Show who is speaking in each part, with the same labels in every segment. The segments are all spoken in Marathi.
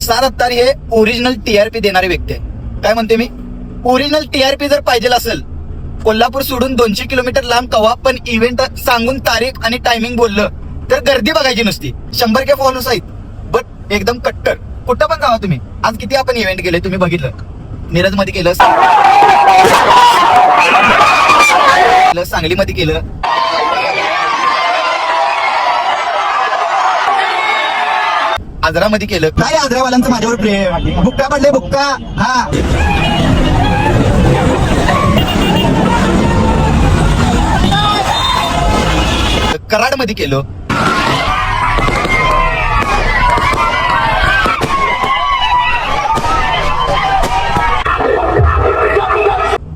Speaker 1: सार अत्तार हे ओरिजिनल टीआरपी देणारे व्यक्ती आहे. काय म्हणते मी, ओरिजिनल टीआरपी जर पाहिजे असेल, कोल्हापूर सोडून 200 किलोमीटर लांब कवा पण इव्हेंट सांगून तारीख आणि टायमिंग बोललं तर गर्दी बघायची नुसती. 100K फॉलोअर्स आहेत, बट एकदम कट्टर. कुठं पण जावा तुम्ही. आज किती आपण इव्हेंट केले तुम्ही बघितलं. मिरज मध्ये केलं, सांगलीमध्ये केलं, आजरामध्ये केलं. काय आजरावाल्यांचं माझ्यावर प्रेम, बुक्का पडले बुक्का. हा कराडमध्ये केलं,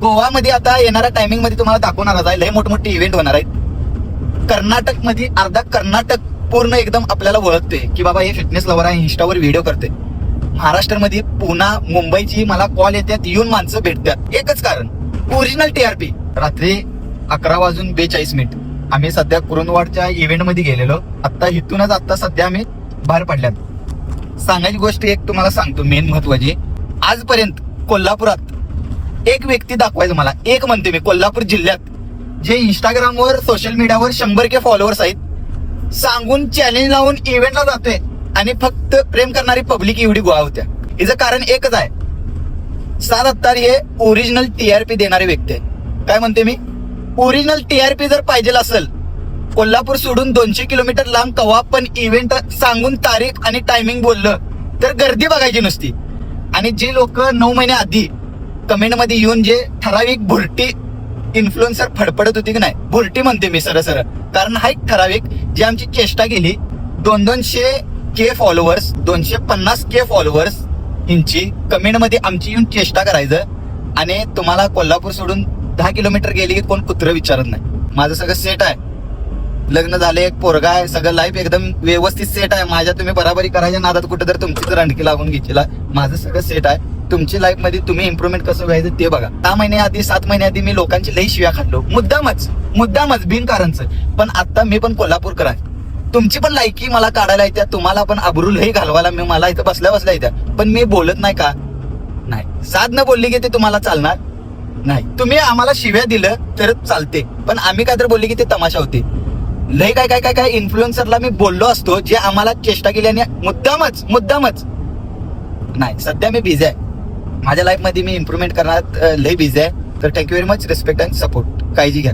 Speaker 1: गोवामध्ये आता येणाऱ्या टायमिंग मध्ये तुम्हाला दाखवणार आहे. लय मोठमोठे इव्हेंट होणार आहेत. कर्नाटक मध्ये अर्धा कर्नाटक पूर्ण एकदम आपल्याला ओळखते की बाबा हे फिटनेस लवर आहे, इंस्टावर व्हिडिओ करते. महाराष्ट्रामध्ये पुणा मुंबईची मला कॉल येतात, येऊन माणसं भेटतात. एकच कारण, ओरिजिनल टीआरपी. रात्री 11:42 आम्ही सध्या कुरुंदवाडच्या इव्हेंट मध्ये गेलेलो. आता इथूनच आता सध्या आम्ही बाहेर पडल्यात. सांगायची गोष्ट एक तुम्हाला सांगतो, मेन महत्वाची. आजपर्यंत कोल्हापुरात एक व्यक्ती दाखवायचं मला, एक म्हणते मी, कोल्हापूर जिल्ह्यात जे इंस्टाग्रामवर सोशल मीडियावर 100K फॉलोअर्स आहेत, सांगून चॅलेंज लावून इव्हेंटला जातोय आणि फक्त प्रेम करणारी पब्लिक एवढी गोळा होत्या. हिचं कारण एकच आहे, सार अत्तार हे ओरिजिनल टीआरपी देणारे व्यक्ती आहे. काय म्हणते मी, ओरिजिनल टीआरपी जर पाहिजे असेल, कोल्हापूर सोडून 200 किलोमीटर लांब कवा पण इव्हेंट सांगून तारीख आणि टायमिंग बोललं तर गर्दी बघायची नुसती. आणि जे लोक 9 महिन्या आधी कमेंटमध्ये येऊन जे ठराविक भुरटी इन्फ्लुएन्सर फडफडत होती की नाही, भुरटी म्हणते मी सरळ, कारण हा एक ठराविक जे आमची चेष्टा केली. 200K फॉलोअर्स, 250K फॉलोअर्स यांची कमेंटमध्ये आमची येऊन चेष्टा करायचं. आणि तुम्हाला कोल्हापूर सोडून 10 किलोमीटर गेली की कोण कुत्र विचारत नाही. माझं सगळं सेट आहे, लग्न झाले, एक पोरगा आहे, सगळं लाईफ एकदम व्यवस्थित सेट आहे. माझ्या तुम्ही बराबरी करायच्या नादात कुठं तर तुमची जर आणखी लागून घ्यायची. माझं सगळं सेट आहे. तुमची लाईफ मध्ये तुम्ही इम्प्रुव्हमेंट कसं व्हायचं ते बघा. 6 महिन्याआधी 7 महिन्याआधी मी लोकांची लई शिव्या खाल्लो, मुद्दामच बिनकारणचं. पण आता मी पण कोल्हापूरकर आहे. तुमची पण लायकी मला काढायला येत्या, तुम्हाला पण अब्रू लई घालवायला मी मला इथं बसल्या येत्या. पण मी बोलत नाही का, नाही. साध न बोलली की ते तुम्हाला चालणार नाही. तुम्ही आम्हाला शिव्या दिलं तर चालते, पण आम्ही काय तर बोलली की ते तमाशा होते. लय काय इन्फ्लुएन्सरला मी बोललो असतो जे आम्हाला चेष्टा केली, आणि मुद्दामच नाही. सध्या मी बिझी आहे, माझ्या लाईफ मध्ये मी इम्प्रुव्हमेंट करण्यात लय बिझी आहे. तर thank you very much, respect and support. काळजी घ्या.